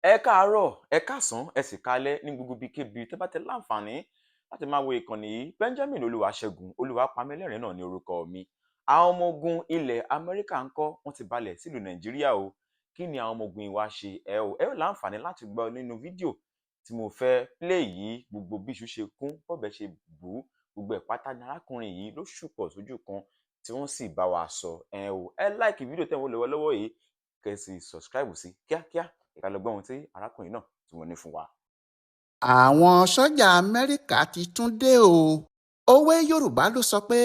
Ẹ káàárọ̀, ẹ káàsán, ẹ sì káalẹ́ ní gbogbo ibikíbi tẹ́ bá ti láǹfààní láti máa wo ìkànnì yìí. Benjamin Olúwaṣẹ́gun Olúwapamílẹ́rìn náà ní orúkọ mi. Àwọn ọmọ ogun ilẹ̀ Amẹ́ríkà ńkọ́ wọ́n ti balẹ̀ sílùú Nàìjíríà o. Kí ni àwọn ọmọ ogun wa ṣe? Ẹ ó láǹfààní láti gbọ́ nínú fídíò tí mo fẹ́ play yìí. Gbogbo bí iṣu ṣe kún, bọ́bẹ̀ ṣe bù ú, gbogbo ẹ̀ pátá ni arákùnrin yìí ló ṣùpọ̀ sójú kan tí wọ́n sì bá wa sọ. Ẹ like fídíò tẹ́ wọ́n lọ́wọ́lọ́wọ́ yìí, kẹ́ sì subscribe sí kíákíá. Ká lọ gbọ́ ohun tí arákùnrin náà tí wọ́n ní fún wa. Àwọn sọ́jà Amẹ́ríkà ti tún dé o. Òwe Yorùbá ló sọ pé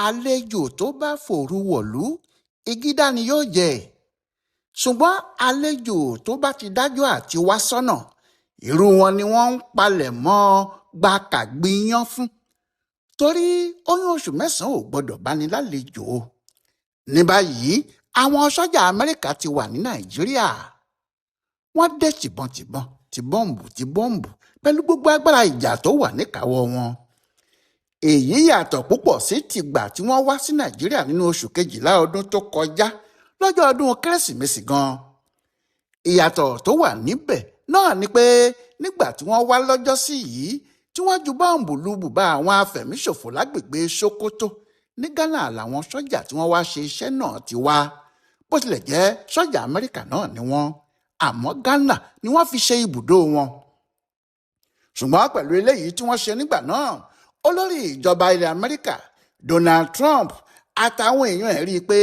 àlejò tó bá fòru wọ̀lú igídá ni yóò jẹ. Ṣùgbọ́n àlejò tó bá ti dájọ́ àti wá sọ́nà, irú wọn ni wọ́n ń palẹ̀ mọ́ gbàkàgbìyàn fún. Torí oyún oṣù 9 ò gbọ́dọ̀ báni lálejò o. Ní báyìí, àwọn sọ́jà Amẹ́ríkà ti wà ní Nàìjíríà. Wọ́n dé tìbọntìbọn tìbọ́ǹbù pẹ̀lú gbogbo agbára ìjà tó wà níkàáwọ́ wọn. Èyí yàtọ̀ púpọ̀ sí tìgbà tí wọ́n wá sí Nàìjíríà nínú oṣù kejìlá ọdún tó kọjá lọ́jọ́ ọdún Kérésìmesì gan. Ìyàtọ̀ tó wà níbẹ̀ náà ni pé nígbà tí wọ́n wá lọ́jọ́sí yìí tí wọ́n ju bọ́ǹbù lu bùbá àwọn afẹ̀míṣòfò lágbègbè Sókótó ní Ghana làwọn sọ́jà tí wọ́n wá ṣe iṣẹ́ náà ti wá. Bó tilẹ̀ jẹ́ sọ́jà Amẹ́ríkà náà ni wọ́n, àmọ́ Ghana ni wọ́n fi ṣe ibùdó wọn. Ṣùgbọ́n pẹ̀lú eléyìí tí wọ́n ṣe nígbà náà, olórí ìjọba ilẹ̀ Amẹ́ríkà Donald Trump àtàwọn èèyàn ẹ̀ rí i pé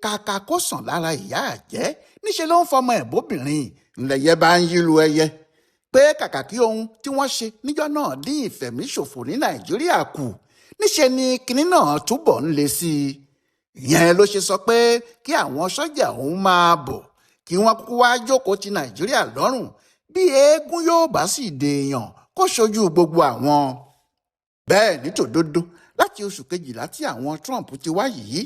kàkà kó sàn lára ìyá àjẹ́ níṣe ló ń fọmọ ẹ̀ bóbìnrin ńlẹ̀yẹ bá ń yílu ẹyẹ. Pé kàkà kí ohun tí wọ́n ṣe níjọ́ náà dín ìfẹ̀míṣòfò ní Nàìjíríà kù, níṣe ni kinní náà túbọ̀ ń le sí i. Ìyẹn ló ṣe sọ pé kí àwọn sọ́jà òun máa bọ̀ kí wọ́n kúkú wá jókòó ti Nàìjíríà lọ́rùn bí eégún yóò bá sì dèèyàn kó ṣojú gbogbo àwọn. Bẹ́ẹ̀ ní tòdodo láti oṣù kejìlá tí àwọn Trump ti wá yìí,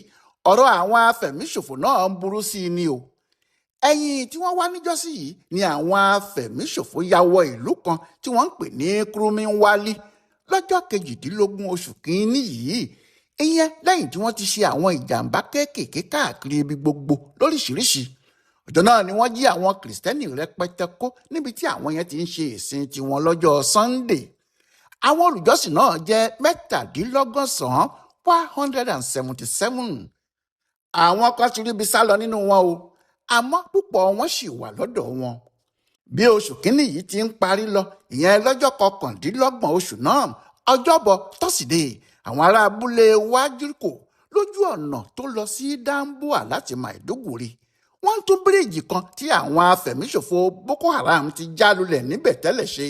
ọ̀rọ̀ àwọn afẹ̀míṣòfò náà ń burú sí i ni o. Ẹ̀yìn tí wọ́n wá níjọ́sí yìí ni àwọn afẹ̀míṣòfò ya wọ ìlú kan tí wọ́n ń pè ní Kúrúmínwálí lọ́jọ́ 18 oṣù kìíní yìí. Ìyẹn lẹ́yìn tí wọ́n ti ṣe àwọn ìjàmbá kéékèèké káàkiri ibi gbogbo lóríṣiríṣi. Ọjọ́ náà ni wọ́n jí àwọn kìrìsìtẹ́nì rẹpẹtẹ kó níbi tí àwọn yẹn ti ń ṣe ìsìn tiwọn lọ́jọ́ Sunday. Àwọn olùjọ́sìn náà jẹ́ 177. Àwọn kan ti ríbi sá lọ nínú wọn o, àmọ́ púpọ̀ wọn sì wà lọ́dọ̀ wọn. Bí oṣù kínní yìí ti ń parí lọ, ìyẹn lọ́jọ́ 29 oṣù náà, ọjọ́bọ̀ tọ́sídẹ̀ẹ́, àwọn ará abúlé Wájírkò lójú ọ̀nà tó lọ sí Damboa láti Maiduguri, wọ́n tún bíríìjì kan tí àwọn afẹ̀míṣòfò Boko Haram ti já lulẹ̀ níbẹ̀ tẹ́lẹ̀ ṣe.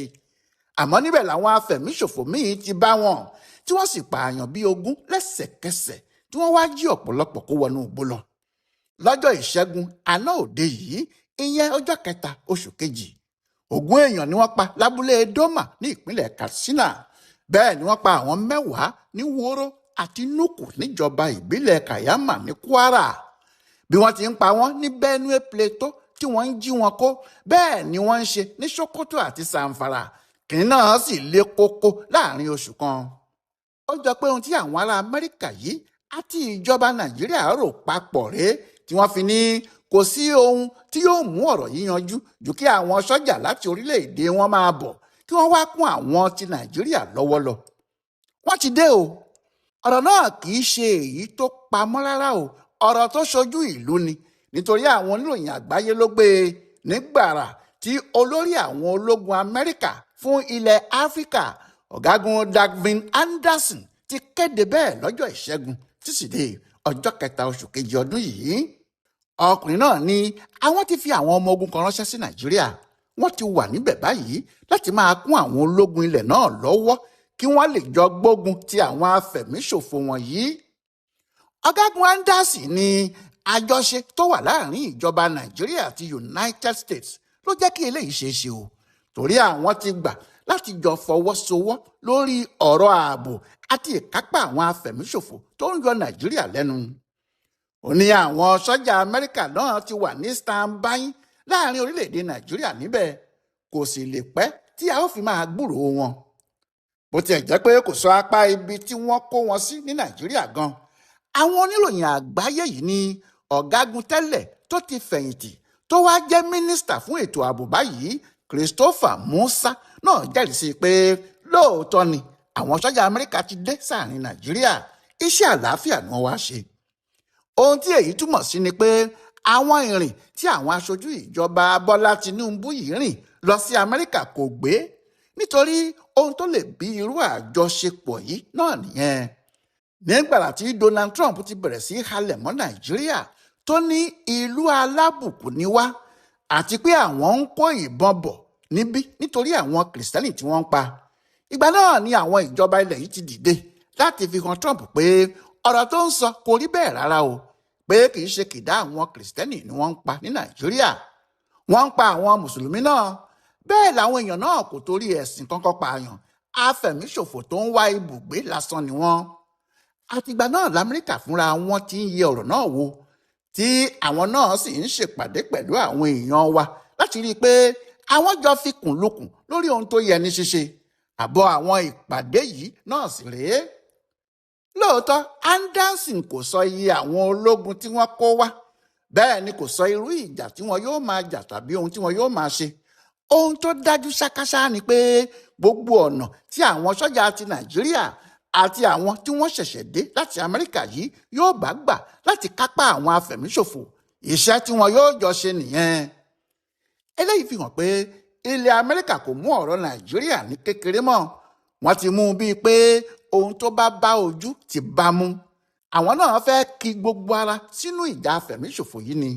Àmọ́ níbẹ̀ làwọn afẹ̀míṣòfò míì ti bá wọn tí wọ́n sì pààyàn bíi 20 lẹ́sẹ̀kẹsẹ̀ tí wọ́n wá jí ọ̀pọ̀lọpọ̀ kó wọnú igbó lọ. Lọ́jọ́ ìṣẹ́gun àná òde yìí, ìyẹn ọjọ́ 3 oṣù kejì, 20 èèyàn ni wọ́n pa lábúlé Doma ní ìpínlẹ̀ Katsina. Bẹ́ẹ̀ ni wọ́n pa àwọn 10 ní Woro àti Nuku níjọba ìbílẹ̀ Kayama ní Kwara. Bí wọ́n ti ń pa wọ́n ní Benue Plateau tí wọ́n ń jí wọn kó, bẹ́ẹ̀ ni wọ́n ń ṣe ní Sokoto àti Zamfara. Kìnìún náà sì le koko láàrin oṣù kan. Ó jọ pé ohun tí àwọn ará Amẹ́ríkà yìí àti ìjọba Nàìjíríà rò papọ̀ rèé tí wọ́n fi ní kò sí ohun tí yóò mú ọ̀rọ̀ yìí yanjú ju kí àwọn sọ́jà láti orílẹ̀-èdè wọn máa bọ̀ kí wọ́n wá kún àwọn ti Nàìjíríà lọ́wọ́ lọ. Wọ́n ti dé o. Ọ̀rọ̀ náà kì í ṣe èyí tó pamọ́ rárá o, ọ̀rọ̀ tó ṣojú ìlú ni, nítorí àwọn oníròyìn àgbáyé ló gbé e nígbàrà tí olórí àwọn ológun Amẹ́ríkà fún ilẹ̀ Áfíríkà, ọ̀gágun Dagvin Anderson, ti kéde bẹ́ẹ̀ lọ́jọ́ ìṣẹ́gun tíṣídẹ̀ẹ́ ọjọ́ 3 oṣù kejì ọdún yìí. Ọkùnrin náà ní àwọn ti fi àwọn ọmọ ogun kan ránṣẹ́ sí Nàìjíríà. Wọ́n ti wà níbẹ̀ báyìí láti máa kún àwọn ológun ilẹ̀ náà lọ́wọ́ kí wọ́n lè jọ gbógun ti àwọn afẹ̀míṣòfò wọ̀nyí. Ọ̀gágun Anderson ní àjọṣe tó wà láàrin ìjọba Nàìjíríà àti United States ló jẹ́ kí eléyìí ṣeé ṣe o, torí àwọn ti gbà láti jọ fọwọ́sowọ́ lórí ọ̀rọ̀ ààbò àti ìkápá àwọn afẹ̀míṣòfò tó ń yọ Nàìjíríà lẹ́nu. Ó ní àwọn sọ́jà Amẹ́ríkà náà ti wà ní standby láàrin orílẹ̀-èdè Nàìjíríà níbẹ̀, kò sì lè pẹ́ tí a ó fi máa gbúròó wọn. Bó tiẹ̀ jẹ́ pé kò sọ apá ibi tí wọ́n kó wọn sí ní Nàìjíríà gan, àwọn oníròyìn àgbáyé yìí ní ọ̀gágun tẹ́lẹ̀ tó ti fẹ̀yìntì tó wá jẹ́ mínísítà fún ètò ààbò báyìí, Christopher Musa náà jẹ́rìí sí pé lóòótọ́ ni àwọn sọ́jà Amẹ́ríkà ti dé sáàrin Nàìjíríà, iṣẹ́ àlàáfíà ni wọ́n wá ṣe. Ohun tí èyí túmọ̀ sí ni pé àwọn ìrìn tí àwọn aṣojú ìjọba Bọ́lá Tinubu yìí rìn lọ sí Amẹ́ríkà kò gbé, nítorí ohun tó lè bí irú àjọṣepọ̀ yìí náà nìyẹn. Nígbà tí Donald Trump ti bẹ̀rẹ̀ sí halẹ̀ mọ́ Nàìjíríà tó ní ìlú alábùkù ni wá àti pé àwọn ń kó ìbọn bọ̀ níbí nítorí àwọn Kìrìsìtẹ́nì tí wọ́n ń pa, ìgbà náà ni àwọn ìjọba ilẹ̀ yìí ti dìde láti fi hàn Trump pé ọ̀rọ̀ tó ń sọ kò rí bẹ́ẹ̀ rárá o, pé kì í ṣe kìdá àwọn Kìrìsìtẹ́nì ni wọ́n ń pa ní Nàìjíríà, wọ́n ń pa àwọn Mùsùlùmí náà. Bẹ́ẹ̀ làwọn èèyàn náà kò torí ẹ̀sìn kankan pààyàn, afẹ̀míṣòfò tó ń wá ibùgbé lásán ni wọ́n. Àtìgbà náà l'Amẹ́ríkà fúnra wọn ti ń yẹ ọ̀rọ̀ náà wò, tí àwọn náà sì ń ṣèpàdé pẹ̀lú àwọn èèyàn wa láti rí i pé àwọn jọ fi kùn lukùn lórí ohun tó yẹ ní ṣíṣe. Àbọ̀ àwọn ìpàdé yìí náà sì rèé. Lóòótọ́, Anderson kò sọ iye àwọn ológun tí wọ́n kó wá, bẹ́ẹ̀ ni kò sọ irú ìjà tí wọn yóò máa jà tàbí ohun tí wọn yóò máa ṣe. Ohun tó dájú ṣákáṣá ni pé gbogbo ọ̀nà tí àwọn sọ́jà ti Nàìjíríà àti àwọn tí wọ́n ṣẹ̀ṣẹ̀ dé láti Amẹ́ríkà yìí yóò bá gbà láti kápá àwọn afẹ̀míṣòfò, iṣẹ́ tí wọn yóò jọ ṣe nìyẹn. Eléyìí fi hàn pé ilẹ̀ Amẹ́ríkà kò mú ọ̀rọ̀ Nàìjíríà ní kékeré mọ́, wọ́n ti mú un bíi pé ohun tó bá ojú ti bá mú. Àwọn náà fẹ́ kí gbogbo ara sínú ìjà afẹ̀míṣòfò yìí ni.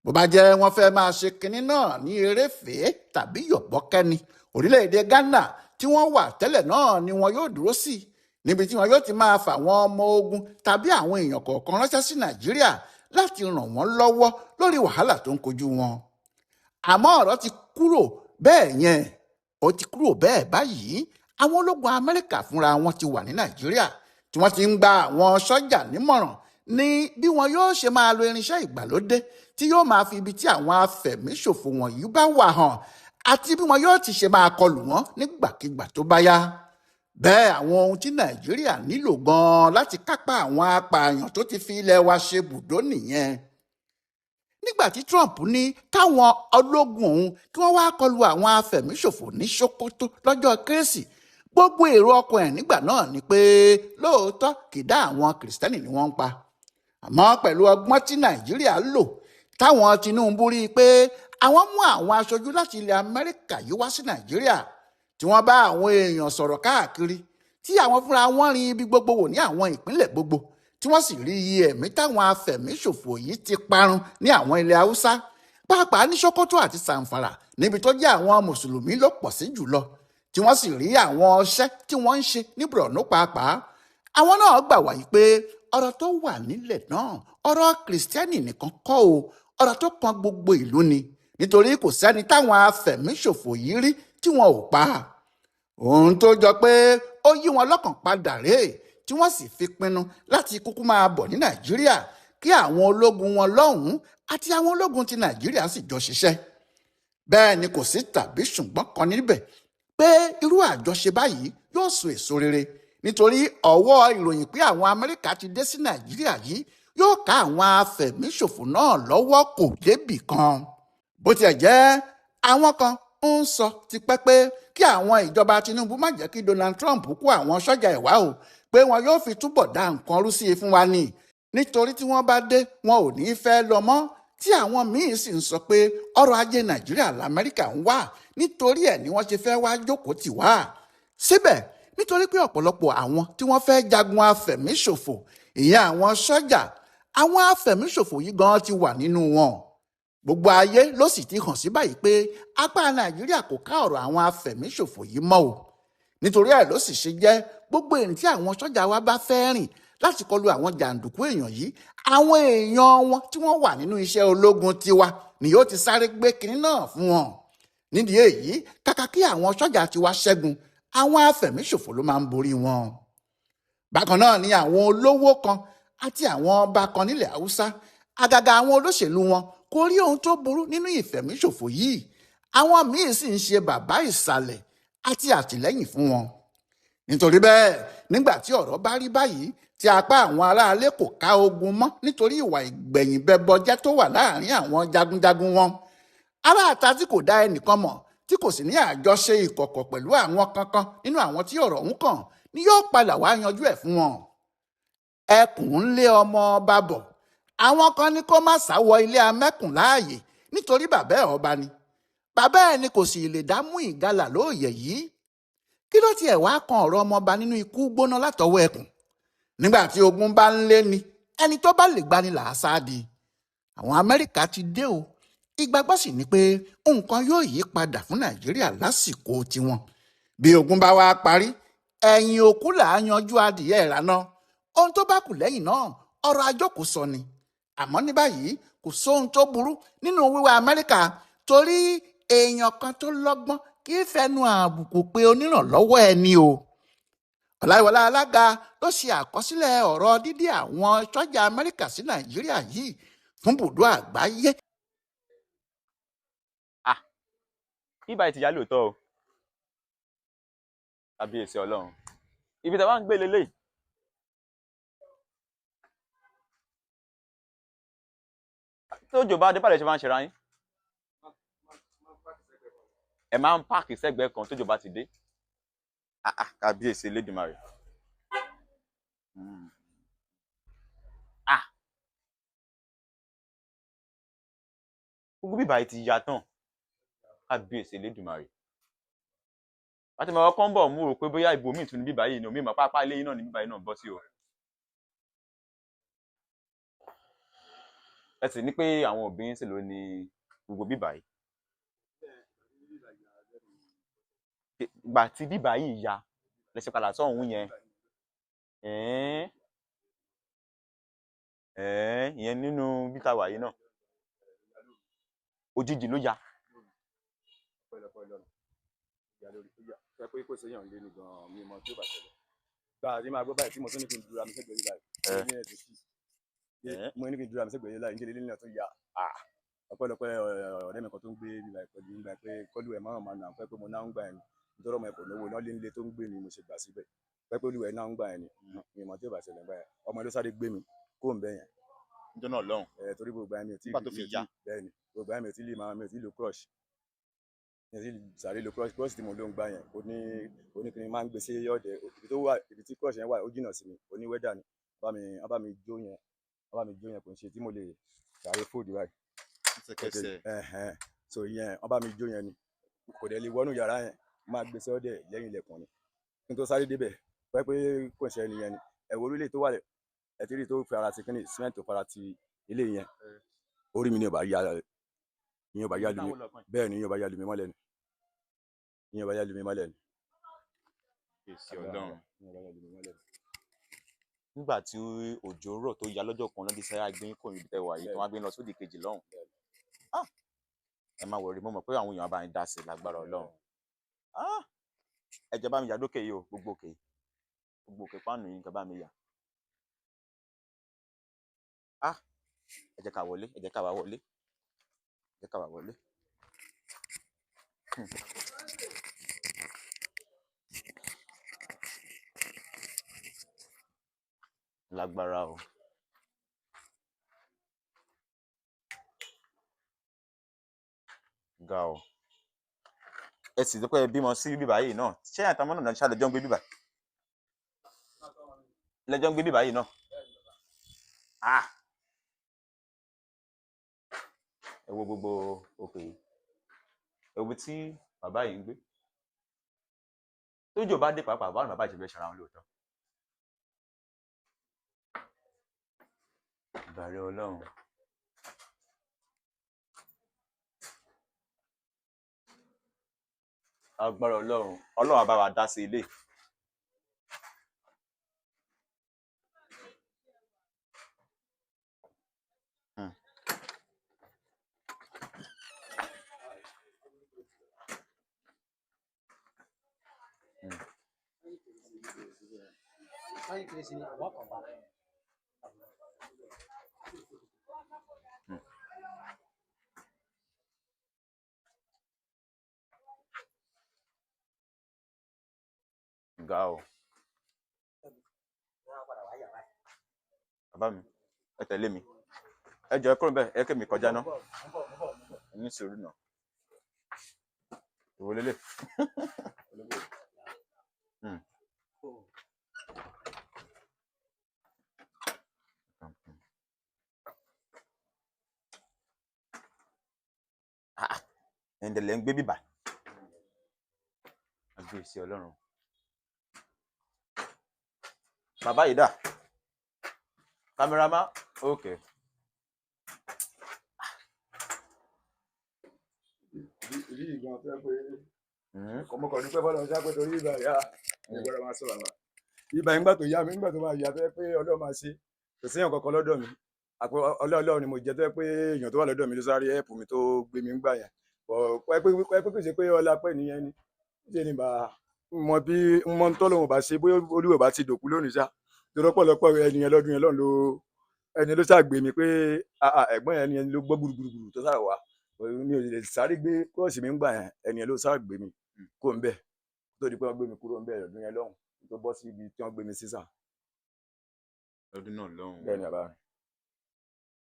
Bó bá jẹ́ wọ́n fẹ́ máa ṣe kinní náà ní eréfèé tàbí yọ̀bọ́kẹ́ni, orílẹ̀-èdè Ghana tí wọ́n wà tẹ́lẹ̀ náà ni wọn yóò dúró sí, níbi tí wọn yóò ti máa fà àwọn ọmọ ogun tàbí àwọn èèyàn kọ̀ọ̀kan ránṣẹ́ sí Nàìjíríà láti ràn wọ́n lọ́wọ́ lórí wàhálà tó ń kojú wọn. Àmọ́ ọ̀rọ̀ ti kúrò bẹ́ẹ̀ yẹn, ó ti kúrò bẹ́ẹ̀ báyìí. Àwọn ológun Amẹ́ríkà fúnra wọn ti wà ní Nàìjíríà tí wọ́n ti ń gba àwọn sọ́jà nímọ̀ràn ní bí wọn yóò ṣe máa lo irinṣẹ́ ìgbàlódé tí yóò máa fi ibi tí àwọn afẹ̀míṣòfò wọ̀nyí bá wà hàn, àti bí wọn yóò ti ṣe máa kọlù wọn nígbàkigbà tó bá yá. Bẹ́ẹ̀ àwọn ohun tí Nàìjíríà nílò gan-an láti kápá àwọn apààyàn tó ti fi ilẹ̀ wa ṣe bùdó nìyẹn. Nígbà tí Trump ní káwọn ológun òun kí wọ́n wá kọlù àwọn afẹ̀míṣòfò ní Sokoto lọ́jọ́ Kérésì, gbogbo èrò ọkàn ẹ̀ nígbà náà ni pé lóòótọ́ kìdá àwọn Kìrìsìtẹ́nì ni wọ́n ń pa. Àmọ́ pẹ̀lú ọgbọ́n tí Nàìjíríà lò, táwọn Tinubu rí i pé àwọn mú àwọn aṣojú láti ilẹ̀ Amẹ́ríkà yìí wá sí Nàìjíríà, tí wọ́n bá àwọn èèyàn sọ̀rọ̀ káàkiri, tí àwọn fúnra wọn rin ibi gbogbo wò ní àwọn ìpínlẹ̀ gbogbo, tí wọ́n sì rí iye ẹ̀mí táwọn afẹ̀míṣòfò yìí ti parun ní àwọn ilẹ̀ Haúsá, pàápàá ní Sokoto àti Zamfara níbi tó jẹ́ àwọn Mùsùlùmí ló pọ̀ sí jùlọ, tí wọ́n sì rí àwọn ọṣẹ́ tí wọ́n ń ṣe ní Borno pàápàá. Àwọn náà gbà wáyé pé ọ̀rọ̀ tó wà nílẹ̀ náà ọ̀rọ̀ Kìrìsìtẹ́nì nìkan kọ́ o, ọ̀rọ̀ tó kan gbogbo ìlú ni, nítorí kò sẹ́ni táwọn afẹ̀míṣòfò yìí rí tí wọn ò pa. Ohun tó jọ pé ó yí wọn lọ́kàn padà rèé, tí wọ́n sì fi pinnu láti kúkú máa bọ̀ ní Nàìjíríà kí àwọn ológun wọn lọ́hùn-ún àti àwọn ológun ti Nàìjíríà sì jọ ṣiṣẹ́. Bẹ́ẹ̀ ni kò sí tàbí ṣùgbọ́n kan níbẹ̀ pé irú àjọṣe báyìí yóò so èso rere, nítorí ọwọ́ ìròyìn pé àwọn Amẹ́ríkà ti dé sí Nàìjíríà yìí yóò ká àwọn afẹ̀míṣòfò náà lọ́wọ́ kò débì kan. Bó tiẹ̀ jẹ́ àwọn kan ń sọ tipẹ́ pé kí àwọn ìjọba Tinubu má jẹ́ kí Donald Trump kó àwọn sọ́jà ẹ̀ wá o, pé wọn yóò fi túbọ̀ dá nǹkan rú sí i fún wa ni, nítorí tí wọ́n bá dé wọn ò ní fẹ́ lọ mọ́, tí àwọn míín sì ń sọ pé ọrọ̀ ajé Nàìjíríà l'Amẹ́ríkà ń wá, nítorí ẹ̀ ni wọ́n ṣe fẹ́ wá jókòó tì wá. Síbẹ̀ nítorí pé ọ̀pọ̀lọpọ̀ àwọn tí wọ́n fẹ́ jagun afẹ̀míṣòfò, ìyẹn àwọn sọ́jà. Àwọn afẹ̀míṣòfò yìí gan ti wà nínú wọn. Gbogbo ayé ló sì ti hàn sí báyìí pé apá Nàìjíríà kò ká ọ̀rọ̀ àwọn afẹ̀míṣòfò yìí mọ́ o. Nítorí ẹ̀ ló sì ṣe jẹ́ gbogbo ìrìn tí àwọn sọ́jà wa bá fẹ́ rìn láti kọlu àwọn jàǹdùkú èèyàn yìí, àwọn èèyàn wọn tí wọ́n wà nínú iṣẹ́ ológun tiwa ni yóò ti sáré gbé kinní náà fún wọn. Nídìí èyí, kàkà kí àwọn sọ́jà tiwa ṣẹ́gun, àwọn afẹ̀míṣòfò ló máa ń borí wọn. Bákan náà ni àwọn olówó kan àti àwọn ọba kan nílẹ̀ Haúsá, àgàgà àwọn olóṣèlú wọn, kò rí ohun tó burú nínú ìfẹ̀míṣòfò yìí. Àwọn míín sì ń ṣe bàbá ìsàlẹ̀ àti àtìlẹ́yìn fún wọn. Nítorí bẹ́ẹ̀, nígbà tí ọ̀rọ̀ bá rí báyìí, tí apá àwọn aráalé kò ká ogun mọ́ nítorí ìwà ìgbẹ̀yìn bẹbọjẹ́ tó wà láàrin àwọn jagunjagun wọn, aráàta tí kò dá ẹnìkan mọ̀, tí kò sì ní àjọṣe ìkọ̀kọ̀ pẹ̀lú àwọn kankan nínú àwọn tí ọ̀rọ̀ ń kàn, ni yóò padà wá yanjú ẹ̀ fún wọn. Ẹkùn ń lé ọmọ ọba bọ̀, àwọn kan ní kó má sáwọ ilé amẹ́kùn láàyè nítorí bàbá ẹ̀ ọba ni. Bàbá ẹ̀ ni kò sì lè dá mú ìgalà lóòyẹ̀ yìí. Kí ló tiẹ̀ wá kan ọ̀rọ̀ ọmọọba nínú ikú gbóná látọwọ́ ẹkùn? Nígbà tí ogun bá ń lé ni, ẹni tó bá lè gbani là á sáàdì. Àwọn Amẹ́ríkà ti dé o. Ìgbàgbọ́ sì ni pé nǹkan yóò yí padà fún Nàìjíríà lásìkò tiwọn. Bí ogun bá wá parí, ẹ̀yìn òkú là á yanjú adìyẹ ìraná. Ohun tó bá kù lẹ́yìn náà, ọ̀rọ̀ àjọkù sọ ni. Àmọ́ ní báyìí, kò sóhun tó burú nínú wíwá Amẹ́ríkà, torí èèyàn kan tó lọ́gbọ́n kì í fẹnu àbùkù pé onírànlọ́wọ́ ẹni o. Ọláyíwọlá Alága ló ṣe àkọsílẹ̀ ọ̀rọ̀ dídé àwọn sọ́jà Amẹ́ríkà sí Nàìjíríà yìí fún Bùdó Àgbáyé. Bíbá ti yá lóòótọ́ o, kábíyèsí Ọlọ́run, ibi tí a bá ń gbé lélẹ̀. Tójò bá dé bàlẹ̀ ṣe máa ń ṣera yín, ẹ máa ń páàkì sẹ́gbẹ̀ẹ́ kan tójò bá ti dé. Kábíyèsí Elédùmarè. Gbogbo bíbá ti ya tán, kábíyèsí Elédùmarè. Láti máa kọ́ ń bọ̀ mú o pé bóyá ibòmíì tún ní bíbá yìí ni omi ìmọ̀ pápá ilé yìí náà ní bíbá yìí náà bọ́ sí o. Ẹ sì ní pé àwọn obìnrin sì ló ní gbogbo bíbá yìí. Ìgbà tí bíbá yìí ya lẹ́sẹ̀ padà sọ́hún yẹn. Ìyẹn nínú bíta wà yìí náà. Òjijì ló ya. Pé kò séyàn lé ní gan-an mi mọ tí ó bá ṣẹlẹ̀. Gba àti máa gbọ́ báyìí tí mo tún ní kí n dúra mi sẹ́gbẹ̀ẹ́ yìí láì. Mo ní kí n dúra mi sẹ́gbẹ̀ẹ́ yìí láì níjẹ́ lílẹ̀ tó ya. Ọpẹ́lọpẹ́ ọ̀rẹ́ mi kan tó ń gbé nígbà pẹ̀lú nígbà pé kọ́lù ẹ̀ máa nà pé mo náà ń gbà ẹ̀ ní. Nítorí ọmọ ẹ̀kọ́ lówó náà lílé tó ń gbé ni mo ṣe gbà síbẹ̀. Pé olú ẹ̀ náà ń gbà ẹ̀ ní. Mi mọ tí ó bá ṣẹlẹ̀ gbà ẹ̀. Ọmọ ló sáré gbé mi kó ń bẹ̀ yẹn. Níjọ́ náà lọ́hùn. Torí gbogbo ẹ̀ mi ò tí bẹ́ẹ̀ ni gbogbo ẹ̀ mi ò tí lè máa mi ò tí lo crush. Mi ò tí sáré lo crush tí mo ló ń gbà yẹn. Oníkìní máa ń gbé sí ọ̀dẹ̀ ibi tó wà ibi tí crush yẹn wà ó jìnnà sí mi oníwẹ́dà ni. Bá mi jó yẹn kò ń ṣe tí mo lè sáré fòdì báyìí. So yẹn wọ́n bá mi jó yẹn ni kò dẹ̀ lè wọnú yàrá yẹn máa gbé sí ọ̀dẹ̀ lẹ́yìn ilẹ̀kùn ni. Kí n tó sáré débẹ̀ pé kò ń ṣe ẹni yẹn ni ẹ̀wọ̀ orílẹ̀ tó wà lẹ̀ ẹ̀tìrì tó fara ti kíní cement tó fara ti ilé yẹn orí mi ni ò bá yá lu mi bẹ́ẹ̀ ni ìyẹn ò bá yá lu mi mọ́lẹ̀ ni. Èsì Ọlọ́run. Nígbà tí òjò rọ̀ tó ya lọ́jọ́ kan lọ́dún sẹ́yà gbé kò níbi tẹ́ wà yìí tó wá gbé lọ sódì kejì lọ́hùn. Ẹ má wọrí mo mọ̀ pé àwọn èèyàn bá ń dá sí lágbára Ọlọ́run. Ẹ jẹ́ bá mi yà lókè yìí o gbogbo òkè pánù yìí nǹkan bá mi yà. Ẹ jẹ́ ká wọlé. Lágbára o. Ga o. Ẹ sì dúpẹ́ bímọ sí bíbá yìí náà. Ṣé àtàwọn náà ṣáà lẹ́jọ́ ń gbé bíbá? Lẹ́jọ́ ń gbé bíbá yìí náà. Ẹ wo gbogbo òkè yìí. Ẹ wo tí bàbá yìí ń gbé. Tójò bá dé pàápàá báwọn bàbá ìṣẹ̀lẹ̀ ṣara wọn lóòótọ́. ìbàrẹ̀ ọlọ́run. agbára ọlọ́run ọlọ́run á bá wa dá sí ilé. Hmm. Hmm. Hmm. ga o bàbá mi ẹ tẹ̀lé mi ẹ jọ ẹ kúrò bẹ́ẹ̀ ẹ kémi kọjá náà ní sùúrù náà ìwọ lélẹ̀. Hmm. ẹ̀ǹdẹ̀lẹ̀ ń gbé bíbà agbèsè ọlọ́run. bàbá yìí dà kámẹ́rámà ok. ìdí ìgbọ̀n tó yẹ pé ọmọkàn ní pẹ́ fọ́lọ́ ṣáà pé torí ìgbà ìyá ìgbọ́dọ̀ máa sọ̀rọ̀ àmà ìgbà ìgbà tó yá mi nígbà tó máa yá tó yẹ pé ọlọ́run máa ṣe kò séèyàn kankan lọ́dọ̀ mi àpò ọlọ́run ni mo jẹ́ tó yẹ pé èèyàn tó wà lọ́dọ̀ mi ló sáré ẹ̀pù mi tó gbé mi gbà yẹn pẹ́ pé kò ṣe pé ọlá pẹ́ nìyẹn ni ṣe ni bá mọ bí mọ tọ́lọ́run bá ṣe bóyá olúwo bá ti dòkú lónìí ṣá tó lọ́pọ̀lọpọ̀ ẹnìyẹn lọ́dún yẹn lọ́run ló ẹni ló ṣàgbé mi pé ẹ̀gbọ́n yẹn ẹni ló gbọ́ gbùrùgbùrù tó sára wá mi ò lè sáré gbé kúrọ̀sì mi ń gbà yẹn ẹni ló sáré gbé mi kó ń bẹ̀ tó di pé wọ́n gbé mi kúrò ń bẹ̀ ọdún yẹn lọ́hùn tó bọ́ sí ibi tí wọ́n gbé mi sísà. lọ́dún náà lọ́hùn bẹ́ẹ̀ ni bàbá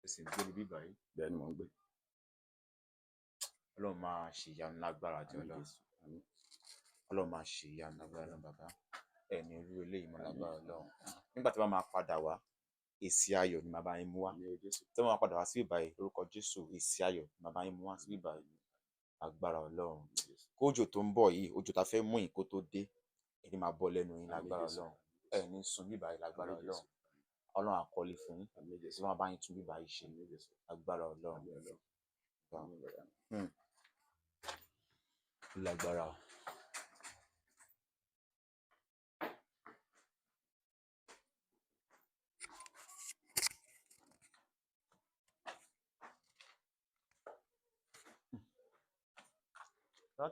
ẹsẹ̀ gbé mi bíbà yìí bẹ́ẹ̀ ni mò ń gbé. ọlọ́run máa ṣe ìyanu lágbára àti ọlọ́run ọlọ́run máa ṣe ìyanu lágbára ọlọ́run bàbá ẹni irú eléyìí mọ́ lágbára ọlọ́run nígbà tí wọ́n máa padà wá èsì ayọ̀ ni màá bá yín mú wá tí wọ́n máa padà wá sí ìbàyè lórúkọ Jésù èsì ayọ̀ ni màá bá yín mú wá sí ìbàyè agbára ọlọ́run kójò tó ń bọ̀ yìí òjò tá fẹ́ mú yín kó tó dé ẹni máa bọ́ lẹ́nu yín lágbára ọlọ́run ẹni sun bíbàyè lágbára ọlọ́run ọlọ́run àkọlé fún yín tí wọ́n bá yín tún bíbàyè ṣe agbára ọlọ́run lágbára.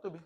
Tóbi.